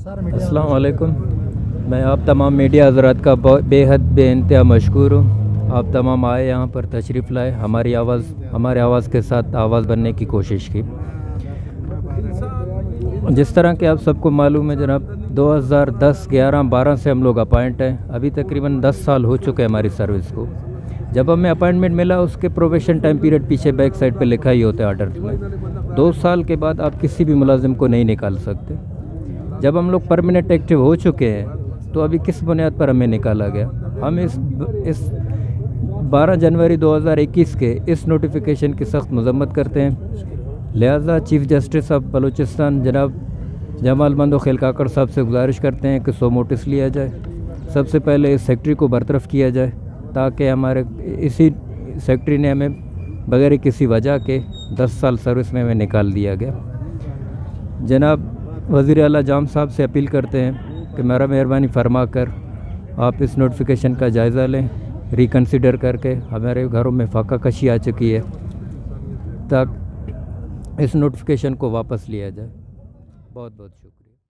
अस्सलाम वालेकुम। मैं आप तमाम मीडिया हज़रात का बेहद बेइंतहा मशकूर हूँ। आप तमाम आए, यहाँ पर तशरीफ़ लाए, हमारे आवाज़ के साथ आवाज़ बनने की कोशिश की। जिस तरह कि आप सबको मालूम है जनाब, 2010, 11, 12 से हम लोग अपॉइंट हैं। अभी तकरीबन 10 साल हो चुके हैं हमारी सर्विस को। जब हमें अपॉइंटमेंट मिला, उसके प्रोबेशन टाइम पीरियड पीछे बैक साइड पे लिखा ही होता है आर्डर में। 2 साल के बाद आप किसी भी मुलाजिम को नहीं निकाल सकते। जब हम लोग परमानेंट एक्टिव हो चुके हैं तो अभी किस बुनियाद पर हमें निकाला गया? हम इस 12 जनवरी 2021 के इस नोटिफिकेशन की सख्त मजम्मत करते हैं। लिहाजा चीफ़ जस्टिस ऑफ बलूचिस्तान जनाब जमाल मंदो खेल काकड़ साहब से गुजारिश करते हैं कि 100 नोटिस लिया जाए। सबसे पहले इस सेक्रेटरी को बरतरफ़ किया जाए, ताकि हमारे इसी सेक्रेटरी ने हमें बगैर किसी वजह के 10 साल सर्विस में हमें निकाल दिया गया। जनाब वज़ीर आला जाम साहब से अपील करते हैं कि मेरा मेहरबानी फरमा कर आप इस नोटिफिकेशन का जायज़ा लें, रिकन्सिडर करके। हमारे घरों में फाका कशी आ चुकी है, तक इस नोटिफिकेशन को वापस लिया जाए। बहुत बहुत शुक्रिया।